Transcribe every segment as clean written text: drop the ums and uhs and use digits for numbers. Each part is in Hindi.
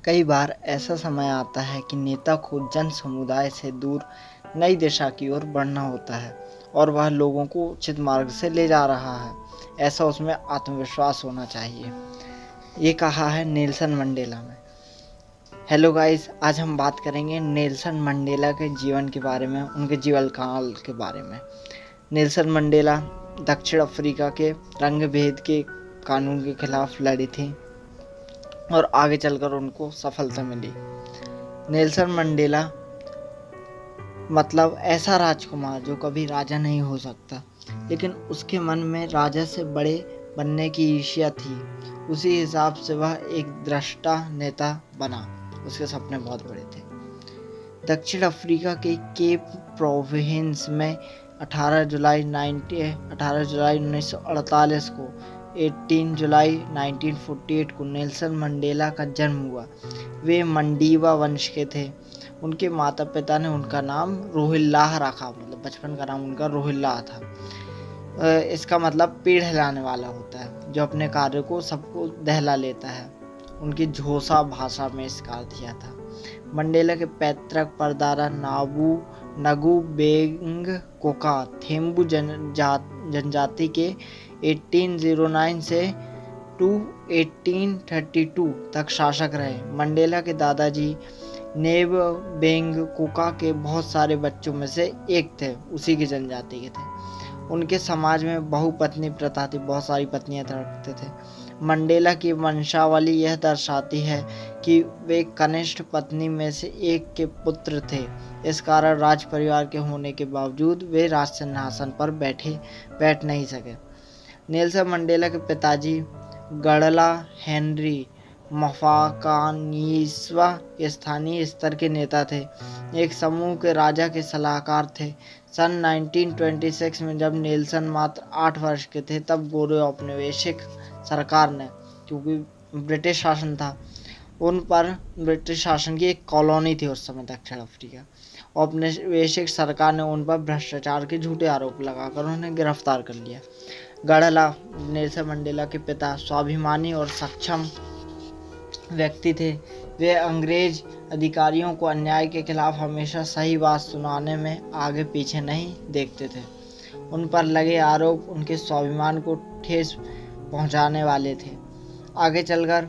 कई बार ऐसा समय आता है कि नेता को जन समुदाय से दूर नई दिशा की ओर बढ़ना होता है और वह लोगों को उचित मार्ग से ले जा रहा है। ऐसा उसमें आत्मविश्वास होना चाहिए। ये कहा है नेल्सन मंडेला ने। हेलो गाइस, आज हम बात करेंगे नेल्सन मंडेला के जीवन के बारे में, उनके जीवन काल के बारे में। नेल्सन मंडेला दक्षिण अफ्रीका के रंग भेद के कानून के खिलाफ लड़ी थी और आगे चलकर उनको सफलता मिली। नेल्सन मंडेला मतलब ऐसा राजकुमार जो कभी राजा नहीं हो सकता, लेकिन उसके मन में राजा से बड़े बनने की ईर्ष्या थी। उसी हिसाब से वह एक दृष्टा नेता बना। उसके सपने बहुत बड़े थे। दक्षिण अफ्रीका के केप प्रोविंस में 18 जुलाई 1948 को 18 जुलाई 1948 को नेल्सन मंडेला का जन्म हुआ। वे मंडीवा वंश के थे। उनके माता पिता ने उनका नाम रोहिल्लाह रखा, मतलब बचपन का नाम उनका रोहिल्लाह था। इसका मतलब पेड़ हिलाने वाला होता है, जो अपने कार्य को सबको दहला लेता है। उनकी झोसा भाषा में इसका अर्थ दिया था। मंडेला के पैतृक परदादा नगू बेंग कोका थेम्बू जनजाति के 1809 से 1832 तक शासक रहे। मंडेला के दादाजी नेब बेंग कोका के बहुत सारे बच्चों में से एक थे, उसी की जनजाति के थे। उनके समाज में बहुपत्नी प्रथा थी, बहुत सारी पत्नियां रखते थे। मंडेला की वंशावली यह दर्शाती है कि वे कनिष्ठ पत्नी में से एक के पुत्र थे। इस कारण राज परिवार के होने के बावजूद वे राज सिंहासन पर बैठ नहीं सके। नेल्सन मंडेला के पिताजी गडला हेनरी मफाकानीस्वा के स्थानीय स्तर के नेता थे। एक समूह के राजा के सलाहकार थे। सन 1926 में जब नेल्सन मात्र 8 वर्ष के थे, तब गोरे औपनिवेशिक सरकार ने, क्योंकि ब्रिटिश शासन था, उन पर ब्रिटिश शासन की एक कॉलोनी थी उस समय दक्षिण अफ्रीका। औपनिवेशिक सरकार ने उन पर भ्रष्टाचार के झूठे आरोप लगाकर उन्हें गिरफ्तार कर लिया। गडला नेल्सन मंडेला के पिता स्वाभिमानी और सक्षम व्यक्ति थे। वे अंग्रेज अधिकारियों को अन्याय के खिलाफ हमेशा सही बात सुनाने में आगे पीछे नहीं देखते थे। उन पर लगे आरोप उनके स्वाभिमान को ठेस पहुंचाने वाले थे। आगे चलकर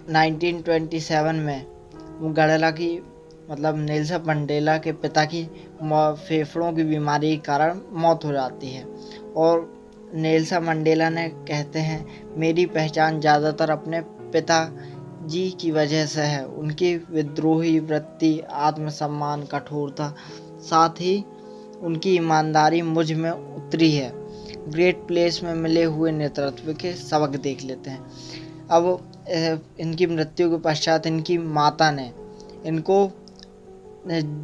1927 में गडला की मतलब नेल्सन मंडेला के पिता की फेफड़ों की बीमारी के कारण मौत हो जाती है और नेल्सन मंडेला ने कहते हैं, मेरी पहचान ज़्यादातर अपने पिताजी की वजह से है। उनकी विद्रोही वृत्ति, आत्मसम्मान, कठोरता, साथ ही उनकी ईमानदारी मुझ में उतरी है। ग्रेट प्लेस में मिले हुए नेतृत्व के सबक देख लेते हैं। अब इनकी मृत्यु के पश्चात इनकी माता ने इनको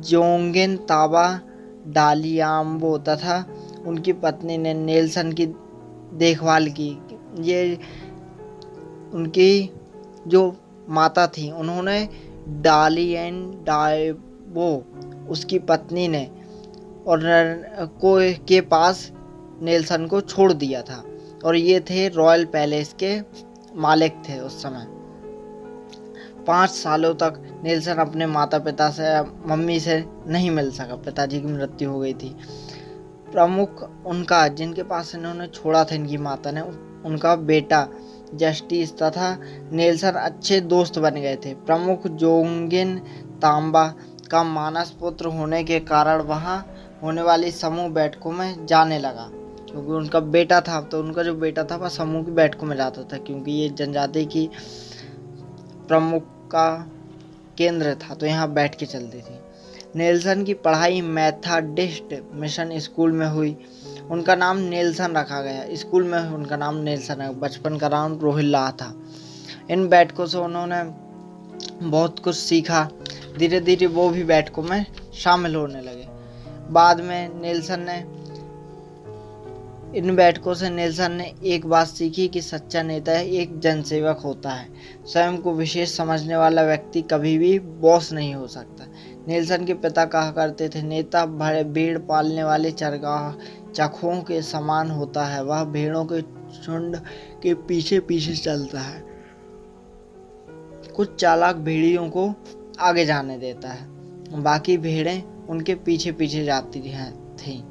जोंगिन ताबा डालियाम्बो तथा उनकी पत्नी ने नेल्सन की देखभाल की। ये उनकी जो माता थी, उन्होंने डालियन डाइबो उसकी पत्नी ने और के पास नेल्सन को छोड़ दिया था और ये थे रॉयल पैलेस के मालिक थे उस समय। 5 सालों तक नेल्सन अपने माता पिता से, मम्मी से नहीं मिल सका। पिताजी की मृत्यु हो गई थी। प्रमुख उनका, जिनके पास इन्होंने छोड़ा था इनकी माता ने, उनका बेटा जस्टिस तथा नेल्सन अच्छे दोस्त बन गए थे। प्रमुख जोंगिन तांबा का मानस पुत्र होने के कारण वहां होने वाली समूह बैठकों में जाने लगा, क्योंकि उनका बेटा था। तो उनका जो बेटा था वह समूह की बैठकों में जाता था, क्योंकि ये जनजाति की प्रमुख का केंद्र था, तो यहाँ बैठ के चलती थी। नेल्सन की पढ़ाई मेथडिस्ट मिशन स्कूल में हुई। उनका नाम नेल्सन रखा गया। स्कूल में उनका नाम नेल्सन है। बचपन का नाम रोहिल्लाह था। इन बैठकों से उन्होंने बहुत कुछ सीखा। धीरे धीरे वो भी बैठकों में शामिल होने लगे। बाद में इन बैठकों से नेल्सन ने एक बात सीखी कि सच्चा नेता एक जनसेवक होता है। स्वयं को विशेष समझने वाला व्यक्ति कभी भी बॉस नहीं हो सकता। नेल्सन के पिता कहा करते थे, नेता भेड़ पालने वाले चरखों के समान होता है। वह भेड़ों के झुंड के पीछे पीछे चलता है, कुछ चालाक भेड़ियों को आगे जाने देता है। बाकी भेड़ें उनके पीछे पीछे जाती थीं,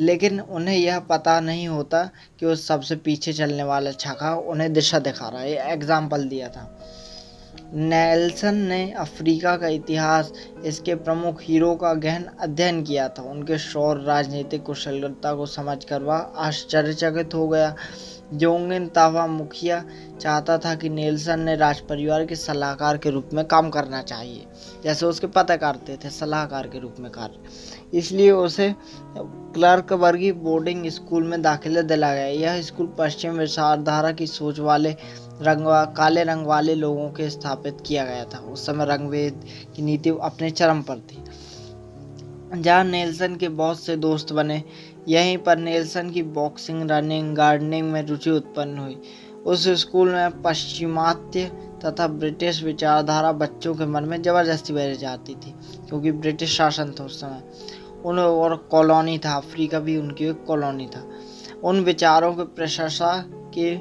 लेकिन उन्हें यह पता नहीं होता कि उस सबसे पीछे चलने वाला छका उन्हें दिशा दिखा रहा है। ये एग्जाम्पल दिया था। नेल्सन ने अफ्रीका का इतिहास, इसके प्रमुख हीरो का गहन अध्ययन किया था। उनके शौर्य, राजनीतिक कुशलता को समझकर वह आश्चर्यचकित हो गया। जोंगिन तावा मुखिया चाहता था कि नेल्सन ने राजपरिवार के सलाहकार के रूप में काम करना चाहिए, जैसे उसके पिता करते थे, सलाहकार के रूप में कार्य। इसलिए उसे क्लर्कबर्गी बोर्डिंग स्कूल में दाखिला दिलाया गया। यह स्कूल पश्चिम विचारधारा की सोच वाले काले रंग वाले लोगों के स्थापित किया गया था। उस समय रंगभेद की नीति अपने चरम पर थी। जहाँ नेल्सन के बहुत से दोस्त बने, यहीं पर नेल्सन की बॉक्सिंग, रनिंग, गार्डनिंग में रुचि उत्पन्न हुई। उस स्कूल में पश्चिमात्य तथा ब्रिटिश विचारधारा बच्चों के मन में जबरदस्ती भरी जाती थी, क्योंकि ब्रिटिश शासन था उस समय। उन और कॉलोनी था, अफ्रीका भी उनकी एक कॉलोनी था। उन विचारों के प्रशंसा के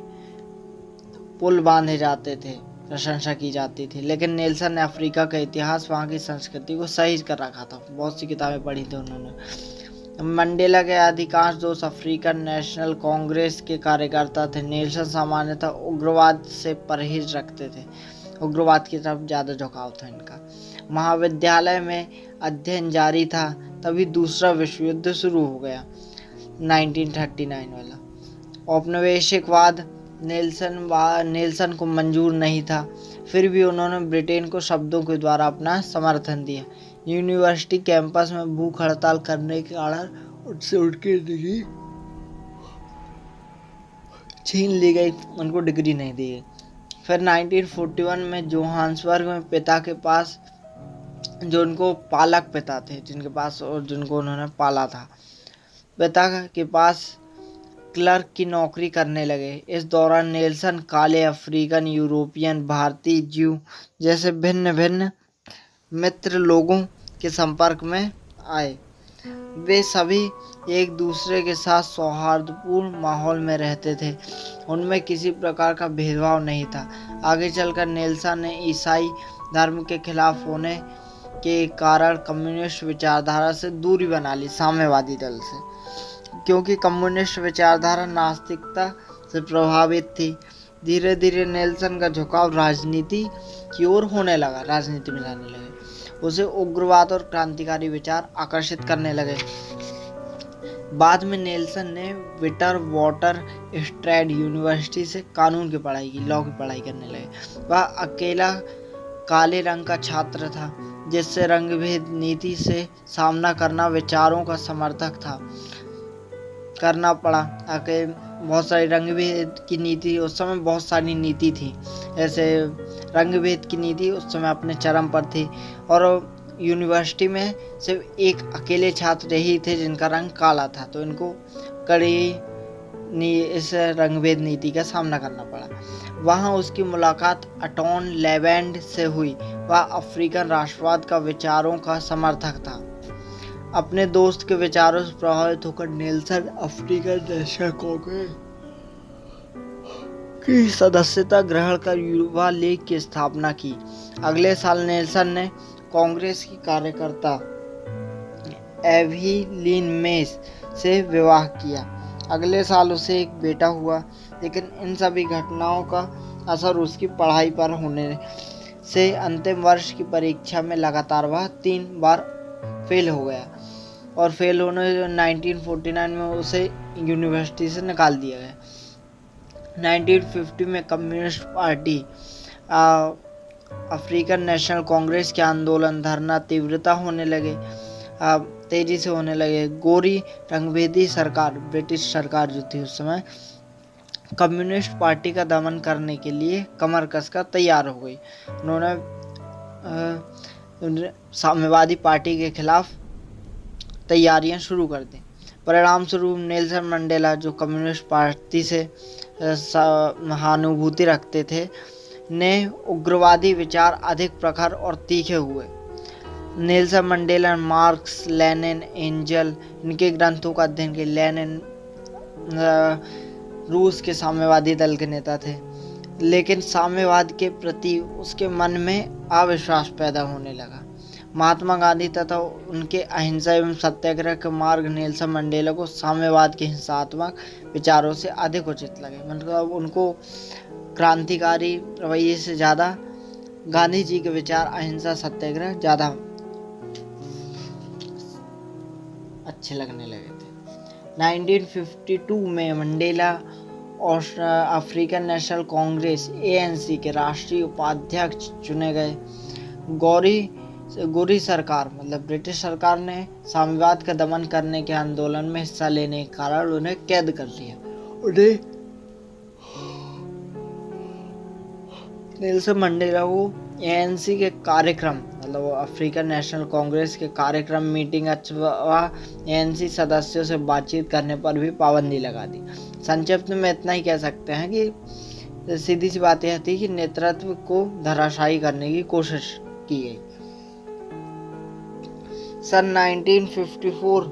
पुल बांधे जाते थे, प्रशंसा की जाती थी। लेकिन नेल्सन ने अफ्रीका का इतिहास, वहाँ की संस्कृति को सही कर रखा था। बहुत सी किताबें पढ़ी थी उन्होंने। मंडेला के अधिकांश दोस्त अफ्रीकन नेशनल कांग्रेस के कार्यकर्ता थे। नेल्सन सामान्यतः उग्रवाद से परहेज रखते थे, उग्रवाद की तरफ ज़्यादा झुकाव था इनका। महाविद्यालय में अध्ययन जारी था, तभी दूसरा विश्व युद्ध शुरू हो गया, 1939 वाला। औपनिवेशिकवाद नेल्सन को मंजूर नहीं था, फिर भी उन्होंने ब्रिटेन को शब्दों के द्वारा अपना समर्थन दिया। यूनिवर्सिटी कैंपस में भूख हड़ताल करने के कारण उनसे उनकी डिग्री छीन ली गई, उनको डिग्री नहीं दी गई। फिर 1941 में जोहान्सबर्ग में पिता के पास, जो उनको पालक पिता थे, जिनके पास और जिनको उन्होंने पाला था, पिता के पास क्लर्क की नौकरी करने लगे। इस दौरान नेल्सन काले, अफ्रीकन, यूरोपियन, भारतीय, ज्यू जैसे भिन्न भिन्न मित्र लोगों के संपर्क में आए। वे सभी एक दूसरे के साथ सौहार्दपूर्ण माहौल में रहते थे। उनमें किसी प्रकार का भेदभाव नहीं था। आगे चलकर नेल्सन ने ईसाई धर्म के खिलाफ होने के कारण कम्युनिस्ट विचारधारा से दूरी बना ली, साम्यवादी दल से, क्योंकि कम्युनिस्ट विचारधारा नास्तिकता से प्रभावित थी। धीरे धीरे नेल्सन का झुकाव राजनीति की ओर होने लगा, राजनीति में जाने लगे। उसे उग्रवाद और क्रांतिकारी विचार आकर्षित करने लगे। बाद में नेल्सन ने विटर वाटर स्ट्रैड यूनिवर्सिटी से कानून की पढ़ाई की, लॉ की पढ़ाई करने लगे। वह अकेला काले रंग का छात्र था, जिससे रंगभेद नीति से सामना करना विचारों का समर्थक था, करना पड़ा। बहुत सारी रंगभेद की नीति, उस समय बहुत सारी नीति थी, ऐसे रंगभेद की नीति उस समय अपने चरम पर थी। और यूनिवर्सिटी में सिर्फ एक अकेले छात्र ही थे जिनका रंग काला था, तो इनको कड़ी इस रंगभेद नीति का सामना करना पड़ा। वहाँ उसकी मुलाकात अटॉन लेवेंड से हुई। वह अफ्रीकन राष्ट्रवाद का विचारों का समर्थक था। अपने दोस्त के विचारों से प्रभावित होकर नेल्सन अफ्रीकन नेशनल कांग्रेस की सदस्यता ग्रहण कर युवा लीग की स्थापना की। अगले साल नेल्सन ने कांग्रेस की कार्यकर्ता एवलीन मेस से विवाह किया। अगले साल उसे एक बेटा हुआ, लेकिन इन सभी घटनाओं का असर उसकी पढ़ाई पर होने से अंतिम वर्ष की परीक्षा में लगातार वह 3 बार फेल हो गया, और फेल होने 1949 में उसे यूनिवर्सिटी से निकाल दिया गया। 1950 में communist party, African national Congress के आंदोलन, धरना तीव्रता होने लगे, तेजी से होने लगे। गोरी रंगभेदी सरकार, ब्रिटिश सरकार जो थी उस समय, कम्युनिस्ट पार्टी का दमन करने के लिए कमर कसकर तैयार हो गई। उन्होंने साम्यवादी पार्टी के खिलाफ तैयारियां शुरू कर दी। परिणाम स्वरूप नेल्सन मंडेला, जो कम्युनिस्ट पार्टी से सहानुभूति रखते थे, ने उग्रवादी विचार अधिक प्रखर और तीखे हुए। Nelson Mandela marks, Lenin, angel, इनके ग्रंथों का अध्ययन किया। लेनिन रूस के साम्यवादी दल के नेता थे। लेकिन साम्यवाद के प्रति उसके मन में अविश्वास पैदा होने लगा। महात्मा गांधी तथा उनके अहिंसा एवं सत्याग्रह के मार्ग नेल्सन मंडेला को साम्यवाद के हिंसात्मक विचारों से अधिक उचित लगे। मतलब उनको क्रांतिकारी रवैये से ज़्यादा गांधी जी के विचार अहिंसा सत्याग्रह ज़्यादा अच्छे लगने लगे थे। 1952 में मंडेला और अफ्रीकन नेशनल कांग्रेस ANC के राष्ट्रीय उपाध्यक्ष चुने गए। गोरी सरकार मतलब ब्रिटिश सरकार ने साम्यवाद का दमन करने के आंदोलन में हिस्सा लेने के कारण उन्हें कैद कर लिया। उन्हें नेल्सन मंडेला को ANC के कार्यक्रम मतलब अफ्रीकन नेशनल कांग्रेस के कार्यक्रम, मीटिंग अथवा ANC सदस्यों से बातचीत करने पर भी पाबंदी लगा दी। संक्षिप्त में इतना ही कह सकते हैं कि सीधी सी बात यह थी कि नेतृत्व को धराशायी करने की कोशिश की गई। सन 1954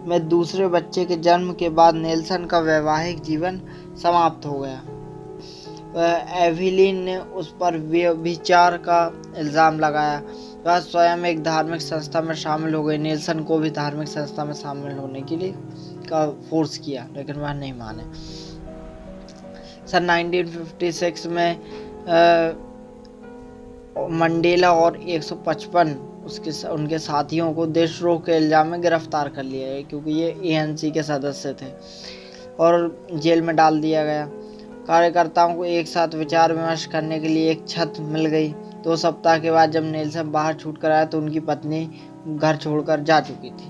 में दूसरे बच्चे के जन्म के बाद नेल्सन का वैवाहिक जीवन समाप्त हो गया। एविलिन ने उस पर व्यभिचार का इल्ज़ाम लगाया। वह स्वयं एक धार्मिक संस्था में शामिल हो गई। नेल्सन को भी धार्मिक संस्था में शामिल होने के लिए का फोर्स किया, लेकिन वह नहीं माने। सन 1956 में मंडेला और 155 उनके साथियों को देशद्रोह के इल्ज़ाम में गिरफ्तार कर लिया गया, क्योंकि ये ANC के सदस्य थे, और जेल में डाल दिया गया। कार्यकर्ताओं को एक साथ विचार विमर्श करने के लिए एक छत मिल गई। 2 सप्ताह के बाद जब नेल्सन बाहर छूट कर आया तो उनकी पत्नी घर छोड़कर जा चुकी थी।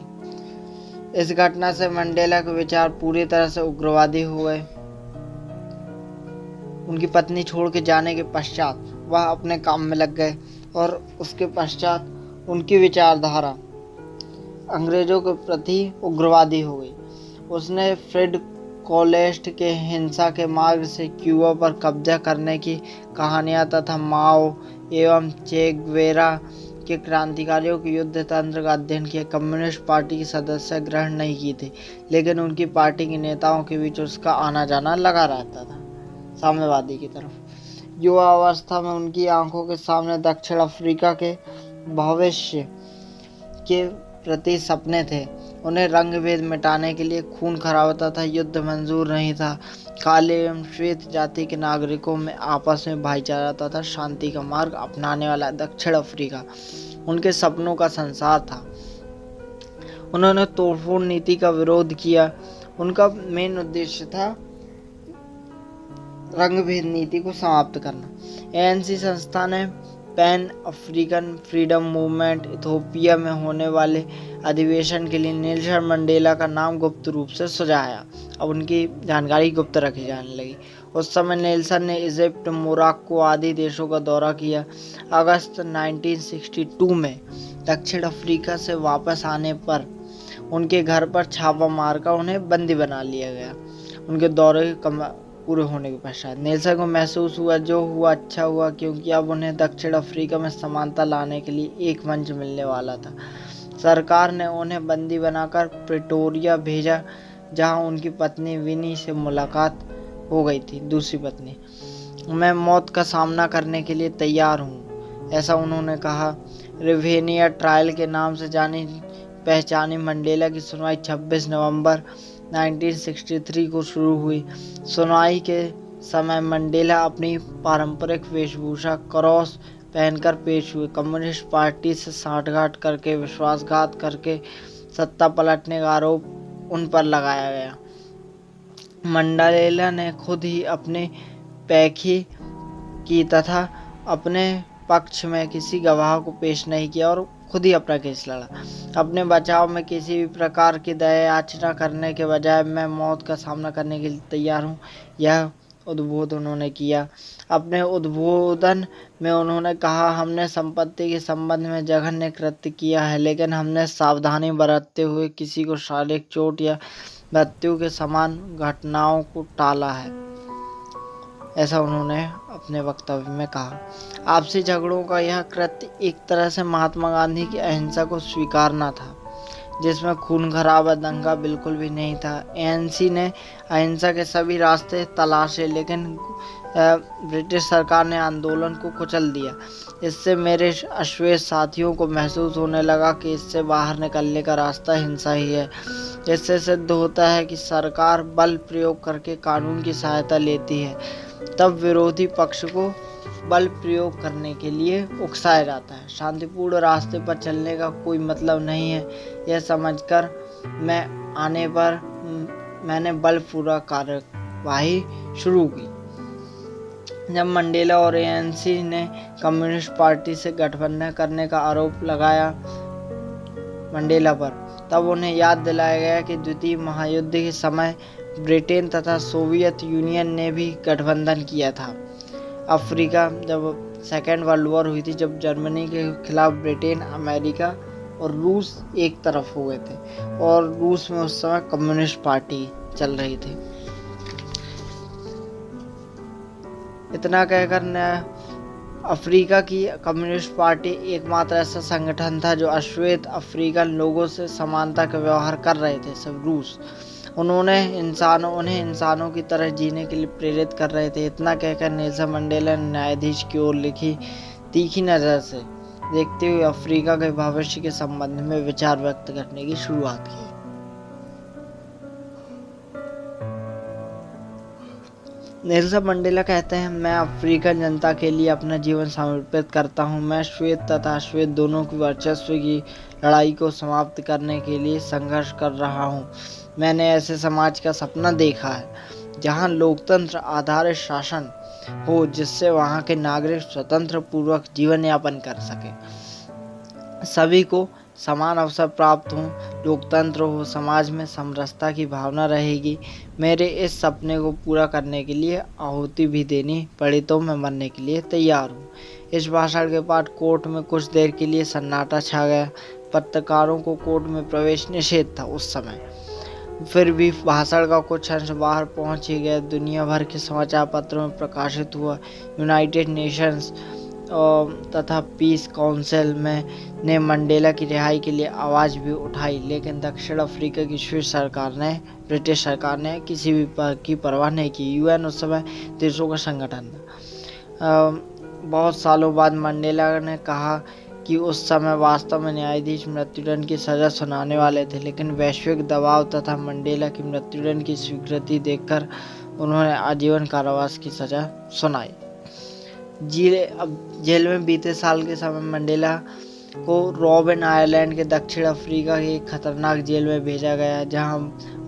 इस घटना से मंडेला के विचार पूरी तरह से उग्रवादी हो गए। उनकी पत्नी छोड़ के जाने के पश्चात वह अपने काम में लग गए और उसके पश्चात उनकी विचारधारा अंग्रेजों के प्रति उग्रवादी हो गई। उसने फ्रेड कोलेस्ट के हिंसा के मार्ग से क्यूबा पर कब्जा करने की कहानियाँ तथा माओ एवं चे गुवेरा के क्रांतिकारियों के युद्ध तंत्र का अध्ययन किया। कम्युनिस्ट पार्टी की सदस्य ग्रहण नहीं की थी, लेकिन उनकी पार्टी के नेताओं के बीच उसका आना जाना लगा रहता था साम्यवादी की तरफ। युवा अवस्था में उनकी आंखों के सामने दक्षिण अफ्रीका के भविष्य के प्रति सपने थे। उन्हें रंग भेद मिटाने के लिए खून खराबा तथा युद्ध मंजूर नहीं था। काले एवं श्वेत जाति के नागरिकों में आपस में भाईचारा तथा शांति का मार्ग अपनाने वाला दक्षिण अफ्रीका उनके सपनों का संसार था। उन्होंने तोड़फोड़ नीति का विरोध किया। उनका मेन उद्देश्य था रंग भेद नीति को समाप्त करना। ANC संस्था ने pan African freedom movement Ethiopia में होने वाले अधिवेशन के लिए नेल्सन मंडेला का नाम गुप्त रूप से सुझाया। अब उनकी जानकारी गुप्त रखी जाने लगी। उस समय नेल्सन ने इजिप्ट, मोरक्को आदि देशों का दौरा किया। अगस्त 1962 में दक्षिण अफ्रीका से वापस आने पर उनके घर पर छापा मारकर उन्हें बंदी बना लिया गया। उनके दौरे पूरे होने के पश्चात नेल्सन को महसूस हुआ जो हुआ अच्छा हुआ, क्योंकि अब उन्हें दक्षिण अफ्रीका में समानता लाने के लिए एक मंच मिलने वाला था। सरकार ने उन्हें बंदी बनाकर प्रिटोरिया भेजा, जहां उनकी पत्नी विनी से मुलाकात हो गई थी। दूसरी पत्नी, मैं मौत का सामना करने के लिए तैयार हूं, ऐसा उन्होंने कहा। रिवेनिया ट्रायल के नाम से जानी पहचानी मंडेला की सुनवाई 26 नवंबर 1963 को शुरू हुई। सुनवाई के समय मंडेला अपनी पारंपरिक वेशभूषा क्रॉस पहनकर पेश हुए। कम्युनिस्ट पार्टी से साठगांठ करके, विश्वासघात करके सत्ता पलटने का आरोप उन पर लगाया गया। मंडेला ने खुद ही अपने पैखी की तथा अपने पक्ष में किसी गवाह को पेश नहीं किया और खुद ही अपना केस लड़ा। अपने बचाव में किसी भी प्रकार की दया याचना करने के बजाय मैं मौत का सामना करने के लिए तैयार हूँ, यह उद्बोधन उन्होंने किया। अपने उद्बोधन में उन्होंने कहा, हमने संपत्ति के संबंध में जघन्य कृत्य किया है, लेकिन हमने सावधानी बरतते हुए किसी को शारीरिक चोट या मृत्यु के समान घटनाओं को टाला है, ऐसा उन्होंने अपने वक्तव्य में कहा। आपसी झगड़ों का यह कृत्य एक तरह से महात्मा गांधी की अहिंसा को स्वीकारना था, जिसमें खून खराबा दंगा बिल्कुल भी नहीं था। एएनसी ने अहिंसा के सभी रास्ते तलाशे, लेकिन ब्रिटिश सरकार ने आंदोलन को कुचल दिया। इससे मेरे अश्वेत साथियों को महसूस होने लगा कि इससे बाहर निकलने का रास्ता हिंसा ही है। इससे सिद्ध होता है कि सरकार बल प्रयोग करके कानून की सहायता लेती है, तब विरोधी पक्ष को बल प्रयोग करने के लिए उकसाया जाता है। शांतिपूर्ण रास्ते पर चलने का कोई मतलब नहीं है, यह समझकर मैंने बलपूर्वक कार्यवाही शुरू की। जब मंडेला और एएनसी ने कम्युनिस्ट पार्टी से गठबंधन करने का आरोप लगाया मंडेला पर, तब उन्हें याद दिलाया गया कि द्वितीय महायुद्ध के समय ब्रिटेन तथा सोवियत यूनियन ने भी गठबंधन किया था। अफ्रीका, जब सेकेंड वर्ल्ड वॉर हुई थी, जब जर्मनी के खिलाफ ब्रिटेन, अमेरिका और रूस एक तरफ हो गए थे, और रूस में उस समय कम्युनिस्ट पार्टी चल रही थी। इतना कहकर अफ्रीका की कम्युनिस्ट पार्टी एकमात्र ऐसा संगठन था जो अश्वेत अफ्रीकन लोगों से समानता का व्यवहार कर रहे थे। सब रूस उन्हें इंसानों की तरह जीने के लिए प्रेरित कर रहे थे। इतना कहकर नेल्सन मंडेला ने न्यायाधीश की ओर लिखी तीखी नज़र से देखते हुए अफ्रीका के भविष्य के संबंध में विचार व्यक्त करने की शुरुआत की। नेल्सन मंडेला कहते हैं, मैं अफ्रीकन जनता के लिए अपना जीवन समर्पित करता हूं। मैं श्वेत तथा अश्वेत दोनों की वर्चस्व की लड़ाई को समाप्त करने के लिए संघर्ष कर रहा हूं। मैंने ऐसे समाज का सपना देखा है जहां लोकतंत्र आधारित शासन हो, जिससे वहां के नागरिक स्वतंत्र पूर्वक जीवन यापन कर सके, सभी को समान अवसर प्राप्त हो, लोकतंत्र हो, समाज में समरसता की भावना रहेगी। मेरे इस सपने को पूरा करने के लिए आहुति भी देनी पड़ी तो मैं मरने के लिए तैयार हूँ। इस भाषण के बाद कोर्ट में कुछ देर के लिए सन्नाटा छा गया। पत्रकारों को कोर्ट में प्रवेश निषेध था उस समय। फिर भी भाषण का कुछ अंश बाहर पहुंच ही गया। दुनिया भर के समाचार पत्रों में प्रकाशित हुआ। यूनाइटेड नेशंस तथा पीस काउंसिल में ने मंडेला की रिहाई के लिए आवाज़ भी उठाई, लेकिन दक्षिण अफ्रीका की ब्रिटिश सरकार ने किसी भी की परवाह नहीं की। यूएन उस समय देशों का संगठन था। बहुत सालों बाद मंडेला ने कहा कि उस समय वास्तव में न्यायाधीश मृत्युदंड की सज़ा सुनाने वाले थे, लेकिन वैश्विक दबाव तथा मंडेला की मृत्युदंड की स्वीकृति देखकर उन्होंने आजीवन कारावास की सज़ा सुनाई। जेल में बीते साल के समय मंडेला को रॉबिन आइलैंड के दक्षिण अफ्रीका के एक खतरनाक जेल में भेजा गया, जहां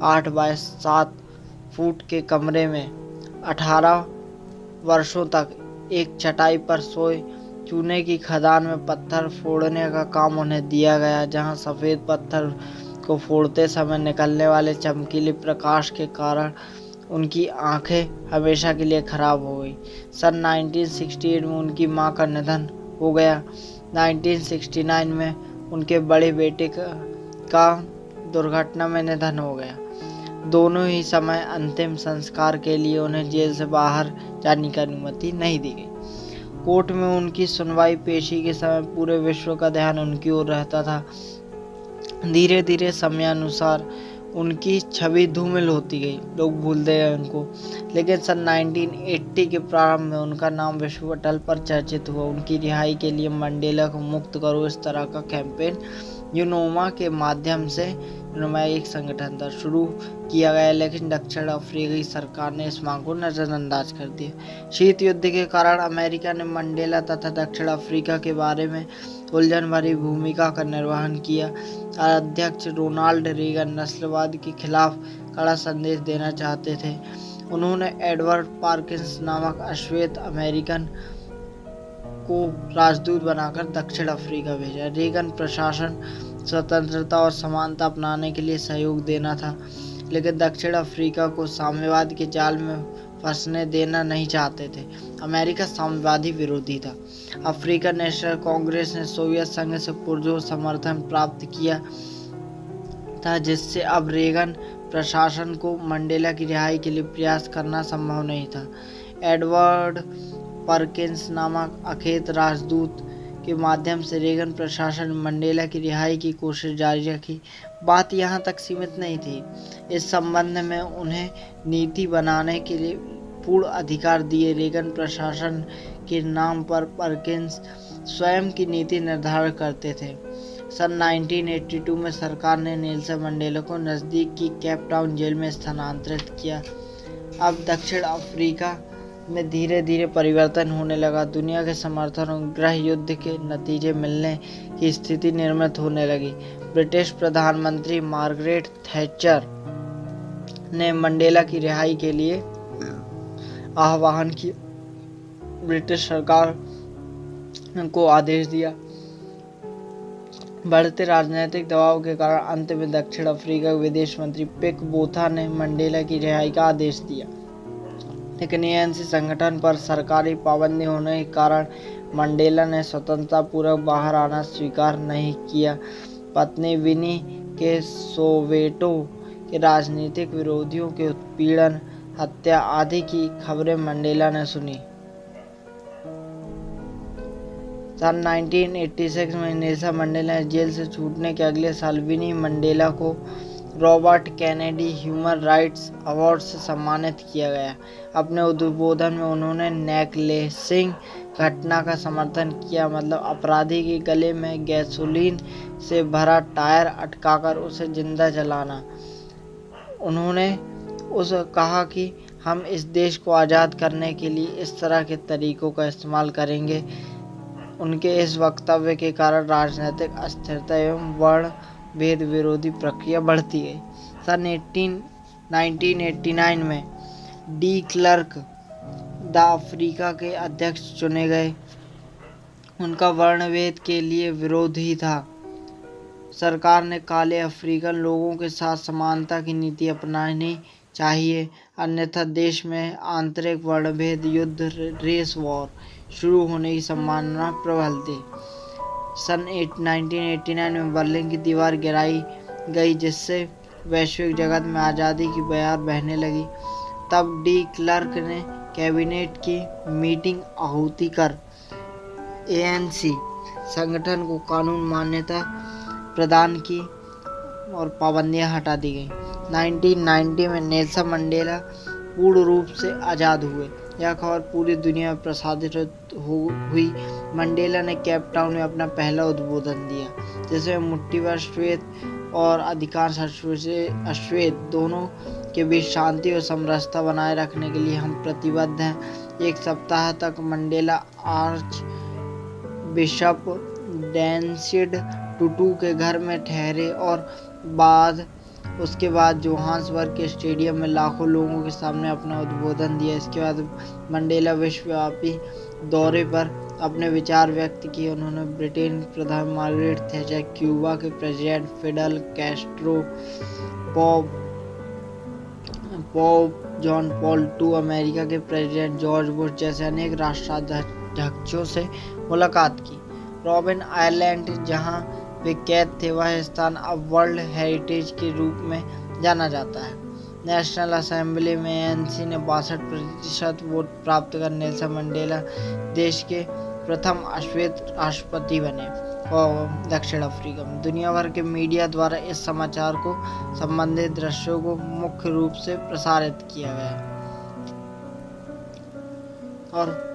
8 बाय 7 फुट के कमरे में 18 वर्षों तक एक चटाई पर सोए चूने की खदान में पत्थर फोड़ने का काम उन्हें दिया गया, जहां सफ़ेद पत्थर को फोड़ते समय निकलने वाले चमकीले प्रकाश के कारण उनकी आंखें हमेशा के लिए खराब हो गई। सन 1968 में उनकी मां का निधन हो गया। 1969 में उनके बड़े बेटे का दुर्घटना में निधन हो गया। दोनों ही समय अंतिम संस्कार के लिए उन्हें जेल से बाहर जाने की अनुमति नहीं दी गई। कोर्ट में उनकी सुनवाई पेशी के समय पूरे विश्व का ध्यान उनकी ओर रहता था। धीरे धीरे समयानुसार उनकी छवि धूमिल होती गई, लोग भूलते गए उनको, लेकिन सन 1980 के प्रारंभ में उनका नाम विश्व पटल पर चर्चित हुआ। उनकी रिहाई के लिए मंडेला को मुक्त करो, इस तरह का कैंपेन यूनोमा के माध्यम से एक संगठन था शुरू किया गया, लेकिन दक्षिण अफ्रीका की सरकार ने इस मांग को नजरअंदाज कर दिया। शीत युद्ध के कारण अमेरिका ने मंडेला तथा दक्षिण अफ्रीका के बारे में उलझन भरी भूमिका का निर्वहन किया। अध्यक्ष रोनाल्ड रेगन नस्लवाद के खिलाफ कड़ा संदेश देना चाहते थे। उन्होंने एडवर्ड पार्किंस नामक अश्वेत अमेरिकन को राजदूत बनाकर दक्षिण अफ्रीका भेजा। रेगन प्रशासन स्वतंत्रता और समानता अपनाने के लिए सहयोग देना था, लेकिन दक्षिण अफ्रीका को साम्यवाद के जाल में फंसने देना नहीं चाहते थे। अमेरिका साम्यवादी विरोधी था। अफ्रीकन नेशनल कांग्रेस ने सोवियत संघ से पुरजोर समर्थन प्राप्त किया था, जिससे अब रेगन प्रशासन को मंडेला की रिहाई के लिए प्रयास करना संभव नहीं था। एडवर्ड पर्किंस नामक अखेत राजदूत के माध्यम से रेगन प्रशासन मंडेला की रिहाई की कोशिश जारी रखी। बात यहाँ तक सीमित नहीं थी। इस संबंध में उन्हें नीति बनाने के लिए पूर्ण अधिकार दिए। रेगन प्रशासन के नाम पर परकिंस स्वयं की नीति निर्धारण करते थे। सन 1982 में सरकार ने नेल्सन मंडेला को नज़दीक की केप टाउन जेल में स्थानांतरित किया। अब दक्षिण अफ्रीका में धीरे धीरे परिवर्तन होने लगा। दुनिया के समर्थन और गृह युद्ध के नतीजे मिलने की स्थिति निर्मित होने लगी। ब्रिटिश प्रधानमंत्री मार्गरेट थैचर ने मंडेला की रिहाई के लिए आह्वान किया। ब्रिटिश सरकार को आदेश दिया। बढ़ते राजनीतिक दबाव के कारण अंत में दक्षिण अफ्रीका के विदेश मंत्री पिक बोथा ने मंडेला की रिहाई का आदेश दिया। लेकिन एएनसी संगठन पर सरकारी पाबंदी होने के कारण मंडेला ने स्वतंत्रता पूर्वक बाहर आना स्वीकार नहीं किया। पत्नी विनी के सोवेटो के राजनीतिक विरोधियों के उत्पीड़न, हत्या आदि की खबरें मंडेला ने सुनी। सन 1986 में नेल्सन मंडेला ने जेल से छूटने के अगले साल विनी मंडेला को Robert Kennedy human rights award से सम्मानित किया गया। अपने उद्बोधन में उन्होंने नेकलेसिंग घटना का समर्थन किया, मतलब अपराधी के गले में गैसोलीन से भरा टायर अटकाकर उसे जिंदा जलाना। उन्होंने कहा कि हम इस देश को आज़ाद करने के लिए इस तरह के तरीकों का इस्तेमाल करेंगे। उनके इस वक्तव्य के कारण राजनीतिक अस्थिरता एवं वर्ण भेद विरोधी प्रक्रिया बढ़ती गई। सन 1989 में डी क्लर्क द अफ्रीका के अध्यक्ष चुने गए। उनका वर्णभेद के लिए विरोध ही था। सरकार ने काले अफ्रीकन लोगों के साथ समानता की नीति अपनानी चाहिए, अन्यथा देश में आंतरिक वर्णभेद, युद्ध, रेस वॉर शुरू होने की संभावना प्रबल थी। सन 1989 में बर्लिन की दीवार गिराई गई, जिससे वैश्विक जगत में आज़ादी की बयार बहने लगी। तब डी क्लर्क ने कैबिनेट की मीटिंग आहुति कर एएनसी संगठन को कानून मान्यता प्रदान की और पाबंदियां हटा दी गईं। 1990 में नेल्सन मंडेला पूर्ण रूप से आज़ाद हुए। यह खबर पूरी दुनिया में प्रसारित हुई। मंडेला ने केप टाउन में अपना पहला उद्बोधन दिया, जिसमें मुट्ठी भर श्वेत और अधिकांश अश्वेत दोनों के बीच शांति और समरसता बनाए रखने के लिए हम प्रतिबद्ध हैं। एक सप्ताह तक मंडेला आर्च बिशप डेसिड टुटू के घर में ठहरे और उसके बाद जोहान्सबर्ग के स्टेडियम में लाखों लोगों के सामने अपना उद्बोधन दिया। इसके बाद मंडेला विश्वव्यापी दौरे पर अपने विचार व्यक्त किए। उन्होंने ब्रिटेन के प्रधानमंत्री मार्गरेट थैचर, क्यूबा के president Fidel Castro, pope John Paul II, America के प्रेसिडेंट जॉर्ज बुश जैसे अनेक राष्ट्राध्यक्षों से मुलाकात की। रॉबिन आइलैंड, जहां वे कैद थे, वह स्थान अब वर्ल्ड हेरिटेज के रूप में जाना जाता है। नेशनल असेंबली में एएनसी ने 62% वोट प्राप्त कर नेल्सन मंडेला देश के प्रथम अश्वेत राष्ट्रपति बने और दक्षिण अफ्रीका में दुनिया भर के मीडिया द्वारा इस समाचार को संबंधित दृश्यों को मुख्य रूप से प्रसारित किया गया। और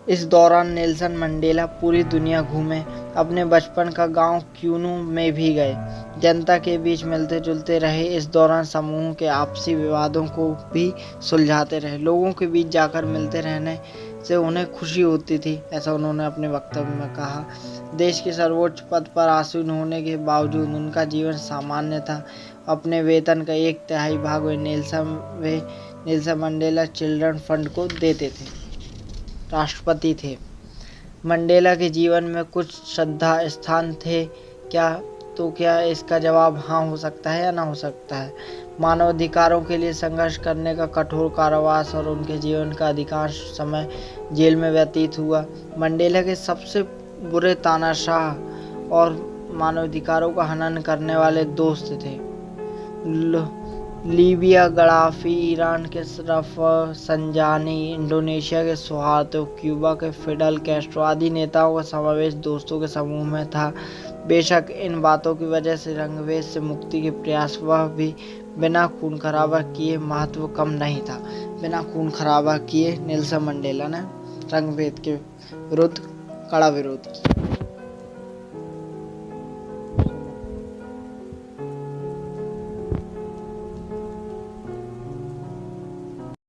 इस दौरान नेल्सन मंडेला पूरी दुनिया घूमे। अपने बचपन का गांव क्यूनू में भी गए, जनता के बीच मिलते जुलते रहे। इस दौरान समूह के आपसी विवादों को भी सुलझाते रहे। लोगों के बीच जाकर मिलते रहने से उन्हें खुशी होती थी, ऐसा उन्होंने अपने वक्तव्य में कहा। देश के सर्वोच्च पद पर आसीन होने के बावजूद उनका जीवन सामान्य था। अपने वेतन का 1/3 भाग वे नेल्सन मंडेला चिल्ड्रन फंड को देते थे। राष्ट्रपति थे। मंडेला के जीवन में कुछ श्रद्धा स्थान थे क्या इसका जवाब हाँ हो सकता है या ना हो सकता है। मानवाधिकारों के लिए संघर्ष करने का कठोर कारावास और उनके जीवन का अधिकांश समय जेल में व्यतीत हुआ। मंडेला के सबसे बुरे तानाशाह और मानवाधिकारों का हनन करने वाले दोस्त थे लीबिया गद्दाफी, ईरान के रफसंजानी, इंडोनेशिया के सुहार्तो, क्यूबा के फिडेल कैस्ट्रो आदि नेताओं का समावेश दोस्तों के समूह में था। बेशक इन बातों की वजह से रंगभेद से मुक्ति के प्रयास वह भी बिना खून खराबा किए महत्व कम नहीं था। बिना खून खराबा किए नेल्सन मंडेला ने रंगभेद के विरुद्ध कड़ा विरोध किया।